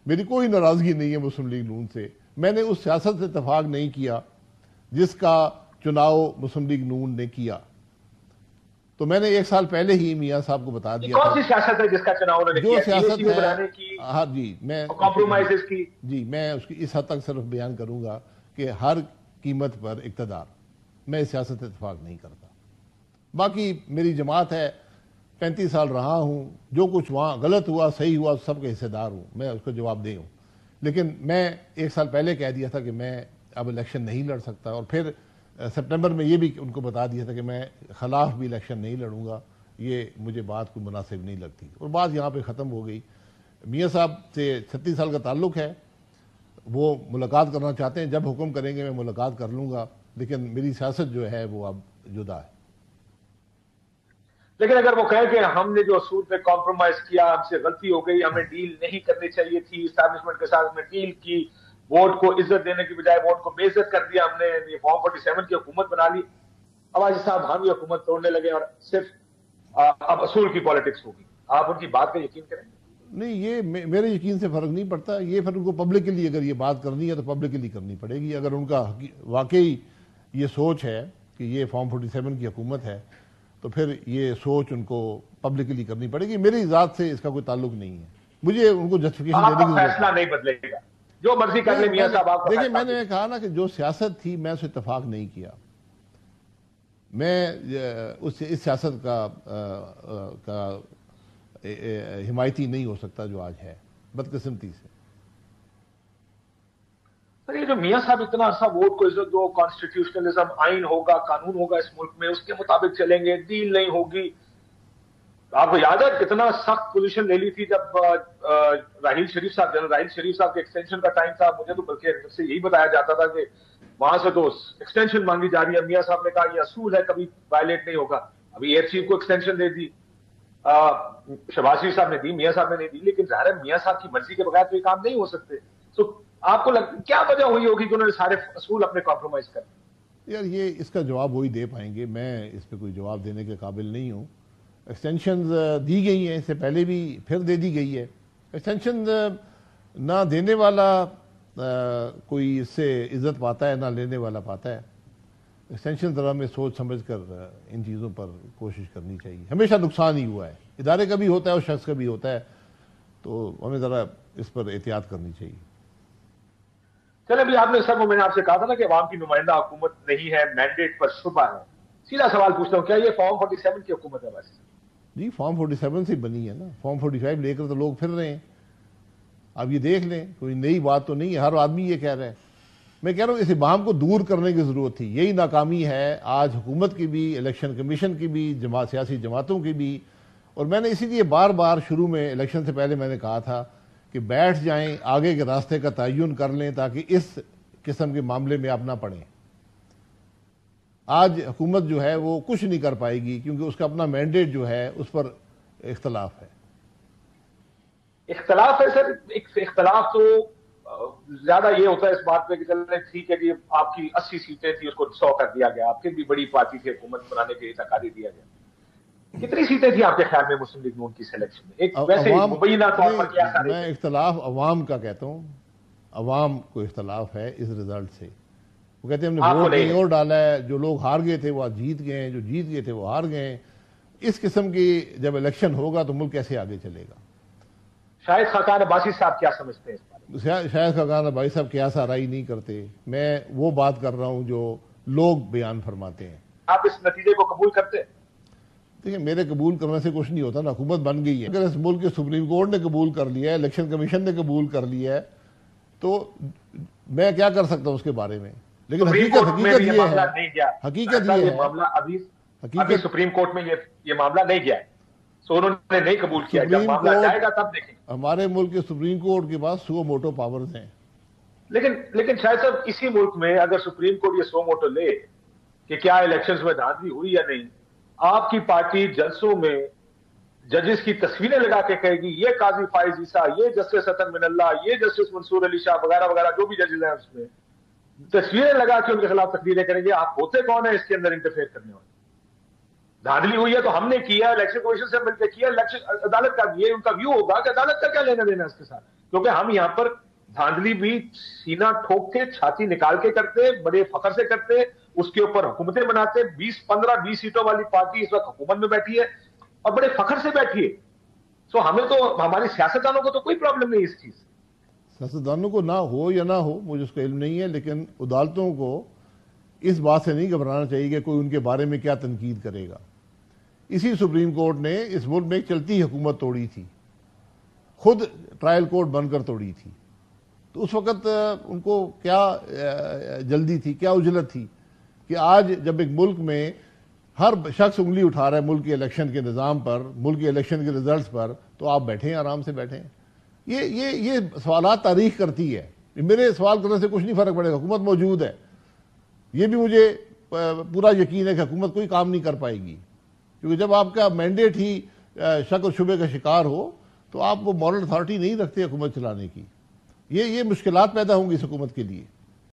میری کوئی ناراضگی نہیں ہے مسلم لیگ نون سے. میں نے اس سیاست سے اتفاق نہیں کیا جس کا چناؤ مسلم لیگ نون نے کیا. تو میں نے 1 سال پہلے ہی میاں صاحب کو بتا دیا تھا. کون سی سیاست ہے جس کا چناؤ انہوں نے جو کیا؟ سیاست ہے، بنانے کی، ہاں جی، میں کمپرومائزز کی. جی میں اس کی اس حد تک صرف بیان کروں گا کہ ہر قیمت پر اقتدار. میں اس سیاست سے اتفاق نہیں کرتا. باقی میری جماعت ہے، 35 سال رہا ہوں، جو کچھ وہاں غلط ہوا صحیح ہوا سب کا حصے دار ہوں، میں اس کو جواب دے ہوں. لیکن میں 1 سال پہلے کہہ دیا تھا کہ میں اب الیکشن نہیں لڑ سکتا، اور پھر سپٹمبر میں یہ بھی ان کو بتا دیا تھا کہ میں خلاف بھی الیکشن نہیں لڑوں گا. یہ مجھے بات کو مناسب نہیں لگتی، اور بات یہاں پہ ختم ہو گئی. میاں صاحب سے 36 سال کا تعلق ہے، وہ ملاقات کرنا چاہتے ہیں، جب حکم کریں گے میں ملاقات کر لوں گا. لیکن میری سیاست جو ہے وہ اب جدا ہے. لیکن اگر وہ کہیں کہ ہم نے جو اصول پہ کمپرومائز کیا، ہم سے غلطی ہو گئی، ہمیں ڈیل نہیں کرنی چاہیے تھی، اسٹیبلشمنٹ کے ساتھ ہمیں ڈیل کی، ووٹ کو عزت دینے کی بجائے ووٹ کو بے عزت کر دیا ہم نے، یہ فارم 47 کی حکومت بنا لی، اب آج صاحب ہم یہ حکومت توڑنے لگے اور صرف اب اصول کی پالیٹکس ہوگی، آپ ان کی بات پہ یقین کریں گے؟ نہیں، یہ میرے یقین سے فرق نہیں پڑتا. یہ پھر ان کو پبلکلی اگر یہ بات کرنی ہے تو پبلکلی کرنی پڑے گی. اگر ان کا واقعی یہ سوچ ہے کہ یہ فارم 47 کی حکومت ہے تو پھر یہ سوچ ان کو پبلکلی کرنی پڑے گی. میری ذات سے اس کا کوئی تعلق نہیں ہے. مجھے ان کو جسٹیفیکیشن دینے کی ضرورت فیصلہ نہیں بدلے گا، جو مرضی کر لیں میاں صاحب. آپ دیکھیں، میں نے کہا نا کہ جو سیاست تھی میں اسے اتفاق نہیں کیا. میں اس سیاست کا حمایتی نہیں ہو سکتا جو آج ہے، بدقسمتی سے. سر یہ جو میاں صاحب اتنا عرصہ ووٹ کو عزت دو، کانسٹیٹیوشنلزم، آئین ہوگا، قانون ہوگا اس ملک میں، اس کے مطابق چلیں گے، ڈیل نہیں ہوگی. آپ کو یاد ہے کتنا سخت پوزیشن لے لی تھی جب راحیل شریف صاحب، جنرل راحیل شریف صاحب کے ایکسٹینشن کا ٹائم تھا. مجھے تو بلکہ سے یہی بتایا جاتا تھا کہ وہاں سے تو ایکسٹینشن مانگی جا رہی ہے. میاں صاحب نے کہا یہ اصول ہے، کبھی وائلیٹ نہیں ہوگا. ابھی ایئر چیف کو ایکسٹینشن دے دی، شہباز شریف صاحب نے دی، میاں صاحب نے نہیں دی. لیکن ظاہر ہے میاں صاحب کی مرضی کے بغیر تو یہ کام نہیں ہو سکتے. تو آپ کو کیا وجہ ہوئی ہوگی کہ انہوں نے سارے اصول اپنے کمپرومائز کر دیا؟ یار یہ اس کا جواب وہی دے پائیں گے، میں اس پہ کوئی جواب دینے کے قابل نہیں ہوں. ایکسٹینشنز دی گئی ہیں، اس سے پہلے بھی پھر دے دی گئی ہے. ایکسٹینشن نہ دینے والا کوئی اس سے عزت پاتا ہے، نہ لینے والا پاتا ہے. ایکسٹینشن ذرا میں سوچ سمجھ کر ان چیزوں پر کوشش کرنی چاہیے. ہمیشہ نقصان ہی ہوا ہے، ادارے کا بھی ہوتا ہے اور شخص کا بھی ہوتا ہے، تو ہمیں ذرا اس پر احتیاط کرنی چاہیے. چلے بھی آپ نے سر، میں نے آپ سے کہا تھا نا کہ عوام کی نمائندہ حکومت نہیں ہے، مینڈیٹ پر شبہ ہے. سیدھا سوال پوچھتا ہوں، کیا یہ فارم 47 کی حکومت ہے؟ بس جی فارم 47 سے بنی ہے نا. فارم 45 لے کر تو لوگ پھر رہے ہیں. اب یہ دیکھ لیں، کوئی نئی بات تو نہیں ہے، ہر آدمی یہ کہہ رہا ہے. میں کہہ رہا ہوں اس ابہام کو دور کرنے کی ضرورت تھی. یہی ناکامی ہے آج حکومت کی بھی، الیکشن کمیشن کی بھی، سیاسی جماعتوں کی بھی. اور میں نے اسی لیے بار بار شروع میں الیکشن سے پہلے میں نے کہا تھا کہ بیٹھ جائیں، آگے کے راستے کا تعین کر لیں تاکہ اس قسم کے معاملے میں آپ نہ پڑیں. آج حکومت جو ہے وہ کچھ نہیں کر پائے گی کیونکہ اس کا اپنا مینڈیٹ جو ہے اس پر اختلاف ہے. اختلاف ہے سر. اختلاف تو زیادہ یہ ہوتا ہے اس بات پہ کہ چلیں ٹھیک ہے جی، آپ کی 80 سیٹیں تھی اس کو 100 کر دیا گیا، آپ کی بھی بڑی پارٹی تھی، حکومت بنانے کے اعتقادی دیا گیا. کتنی سیٹیں تھی آپ کے خیال میں مسلم لیگ نون کی سلیکشن میں؟ ایک ویسے مبینہ طور پر کیا سارے؟ میں اختلاف عوام کا کہتا ہوں، عوام کو اختلاف ہے اس رزلٹ سے. وہ کہتے ہیں ہم نے ووٹ کہیں اور ڈالا ہے، جو لوگ ہار گئے تھے وہ آج جیت گئے ہیں، جو جیت گئے تھے وہ ہار گئے ہیں. اس قسم کی جب الیکشن ہوگا تو ملک کیسے آگے چلے گا؟ شاہد خاقان عباسی صاحب کیا سمجھتے ہیں اس بارے میں؟ شاہد خاقان عباسی صاحب قیاس آرائی نہیں کرتے. میں وہ بات کر رہا ہوں جو لوگ بیان فرماتے ہیں. آپ اس نتیجے کو قبول کرتے ہیں؟ دیکھیں میرے قبول کرنے سے کچھ نہیں ہوتا نا، حکومت بن گئی ہے. اگر اس ملک کے سپریم کورٹ نے قبول کر لیا ہے، الیکشن کمیشن نے قبول کر لیا ہے، تو میں کیا کر سکتا ہوں اس کے بارے میں. لیکن حقیقت یہ ہے، حقیقت یہ ہے، معاملہ ابھی سپریم کورٹ میں یہ معاملہ نہیں گیا ہے، سو انہوں نے نہیں قبول کیا. جب معاملہ جائے گا تب دیکھیں. ہمارے ملک کے سپریم کورٹ کے پاس سو موٹو پاورز ہیں. لیکن شاید صاحب اسی ملک میں اگر سپریم کورٹ یہ سو موٹو لے کہ کیا الیکشنز میں دھاندلی ہوئی یا نہیں، آپ کی پارٹی جلسوں میں ججز کی تصویریں لگا کے کہے گی یہ قاضی فائز عیسیٰ، یہ جسٹس حسن من اللہ، یہ جسٹس منصور علی شاہ وغیرہ وغیرہ جو بھی ججز ہیں اس میں تصویریں لگا کے ان کے خلاف تقریریں کریں گے. آپ ہوتے کون ہیں اس کے اندر انٹرفیئر کرنے والے؟ دھاندلی ہوئی ہے تو ہم نے کیا، الیکشن کمیشن سے مل کے کیا، عدالت کا یہ ان کا ویو ہوگا کہ عدالت کا کیا لینا دینا اس کے ساتھ، کیونکہ ہم یہاں پر دھاندلی بھی سینہ ٹھوک کے چھاتی نکال کے کرتے، بڑے فخر سے کرتے، اس کے اوپر حکومتیں بناتے. 15-20 سیٹوں والی پارٹی اس وقت حکومت میں بیٹھی ہے اور بڑے فخر سے بیٹھی ہے. سو ہمیں تو، ہماری سیاستدانوں کو تو کوئی پرابلم نہیں اس چیز. سیاستدانوں کو نہ ہو یا نہ ہو مجھے اس کا علم نہیں ہے، لیکن عدالتوں کو اس بات سے نہیں گھبرانا چاہیے کہ کوئی ان کے بارے میں کیا تنقید کرے گا. اسی سپریم کورٹ نے اس ملک میں ایک چلتی حکومت توڑی تھی، خود ٹرائل کورٹ بن کر توڑی تھی. تو اس وقت ان کو کیا جلدی تھی، کیا عجلت تھی کہ آج جب ایک ملک میں ہر شخص انگلی اٹھا رہا ہے ملک کے الیکشن کے نظام پر، ملک کے الیکشن کے ریزلٹس پر، تو آپ بیٹھیں آرام سے بیٹھیں. یہ سوالات تاریخ کرتی ہے. میرے سوال کرنے سے کچھ نہیں فرق پڑے گا، حکومت موجود ہے. یہ بھی مجھے پورا یقین ہے کہ حکومت کوئی کام نہیں کر پائے گی، کیونکہ جب آپ کا مینڈیٹ ہی شک و شبے کا شکار ہو تو آپ وہ مورل اتھارٹی نہیں رکھتے حکومت چلانے کی. یہ مشکلات پیدا ہوں گی اس حکومت کے لیے.